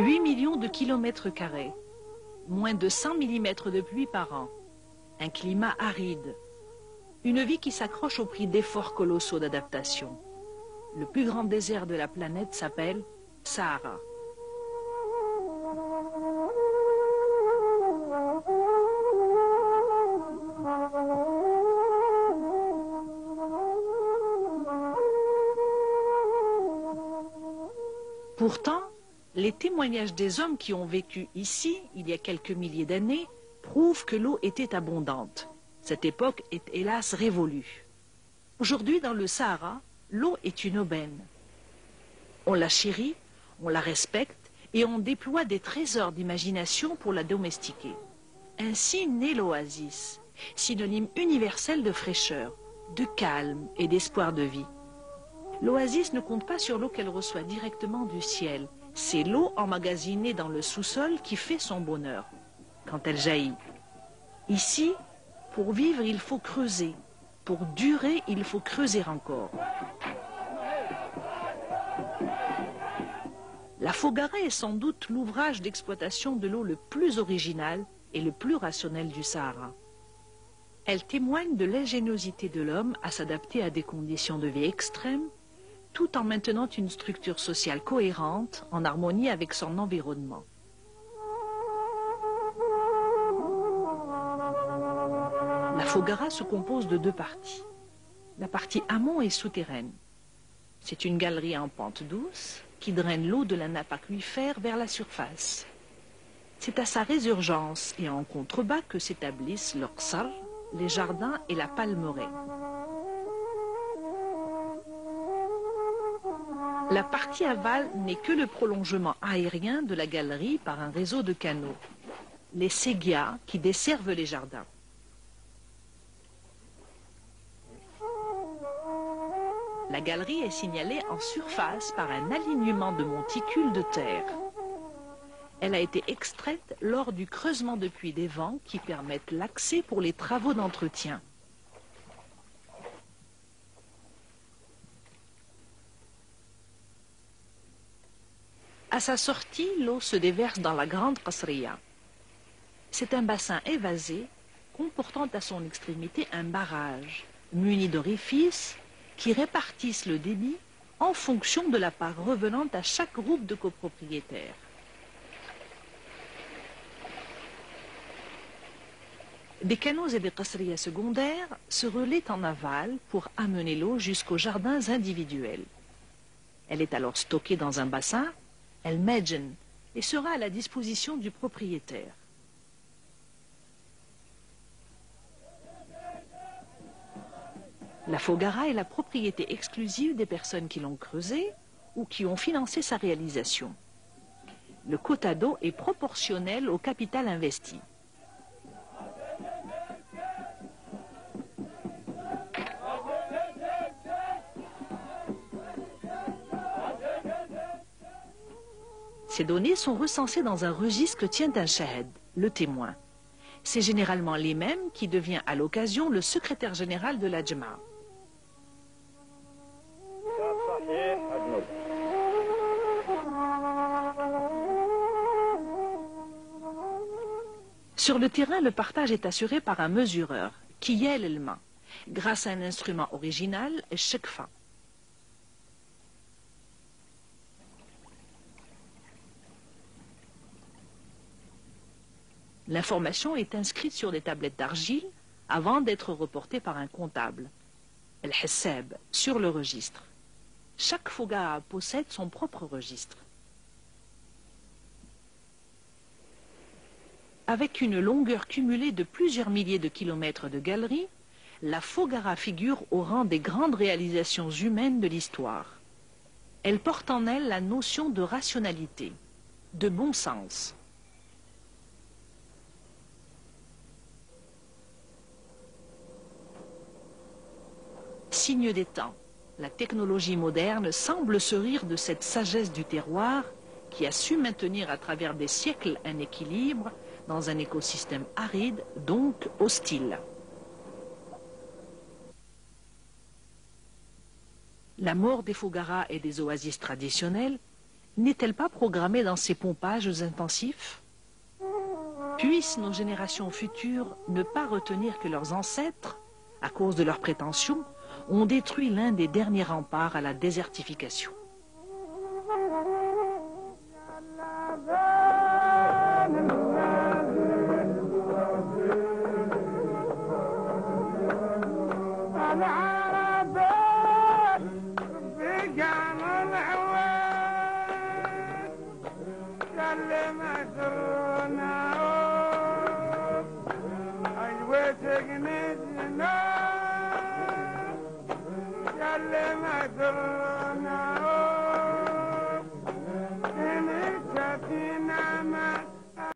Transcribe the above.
8 millions de kilomètres carrés, moins de 100 mm de pluie par an, un climat aride, une vie qui s'accroche au prix d'efforts colossaux d'adaptation. Le plus grand désert de la planète s'appelle Sahara. Pourtant, les témoignages des hommes qui ont vécu ici, il y a quelques milliers d'années, prouvent que l'eau était abondante. Cette époque est hélas révolue. Aujourd'hui, dans le Sahara, l'eau est une aubaine. On la chérit, on la respecte et on déploie des trésors d'imagination pour la domestiquer. Ainsi naît l'oasis, synonyme universel de fraîcheur, de calme et d'espoir de vie. L'oasis ne compte pas sur l'eau qu'elle reçoit directement du ciel. C'est l'eau emmagasinée dans le sous-sol qui fait son bonheur, quand elle jaillit. Ici, pour vivre, il faut creuser. Pour durer, il faut creuser encore. La Foggara est sans doute l'ouvrage d'exploitation de l'eau le plus original et le plus rationnel du Sahara. Elle témoigne de l'ingéniosité de l'homme à s'adapter à des conditions de vie extrêmes, tout en maintenant une structure sociale cohérente, en harmonie avec son environnement. La Foggara se compose de deux parties. La partie amont est souterraine. C'est une galerie en pente douce qui draine l'eau de la nappe aquifère vers la surface. C'est à sa résurgence et en contrebas que s'établissent l'Oqsar, les jardins et la palmeraie. La partie aval n'est que le prolongement aérien de la galerie par un réseau de canaux, les ségias qui desservent les jardins. La galerie est signalée en surface par un alignement de monticules de terre. Elle a été extraite lors du creusement de puits des vents qui permettent l'accès pour les travaux d'entretien. À sa sortie, l'eau se déverse dans la grande Qasriya. C'est un bassin évasé comportant à son extrémité un barrage muni d'orifices qui répartissent le débit en fonction de la part revenant à chaque groupe de copropriétaires. Des canaux et des qasriyas secondaires se relaient en aval pour amener l'eau jusqu'aux jardins individuels. Elle est alors stockée dans un bassin, el Medjen, et sera à la disposition du propriétaire. La Foggara est la propriété exclusive des personnes qui l'ont creusée ou qui ont financé sa réalisation. Le quota d'eau est proportionnel au capital investi. Ces données sont recensées dans un registre que tient un shahid, le témoin. C'est généralement les mêmes qui devient à l'occasion le secrétaire général de la Jama'a. Sur le terrain, le partage est assuré par un mesureur, qui yèle le main, grâce à un instrument original, le shekfa. L'information est inscrite sur des tablettes d'argile avant d'être reportée par un comptable, le hissab, sur le registre. Chaque Foggara possède son propre registre. Avec une longueur cumulée de plusieurs milliers de kilomètres de galeries, la Foggara figure au rang des grandes réalisations humaines de l'histoire. Elle porte en elle la notion de rationalité, de bon sens. Signe des temps, la technologie moderne semble se rire de cette sagesse du terroir qui a su maintenir à travers des siècles un équilibre dans un écosystème aride, donc hostile. La mort des Foggara et des oasis traditionnelles n'est-elle pas programmée dans ces pompages intensifs? Puissent nos générations futures ne pas retenir que leurs ancêtres, à cause de leurs prétentions, ont détruit l'un des derniers remparts à la désertification. يا اللي ما درنا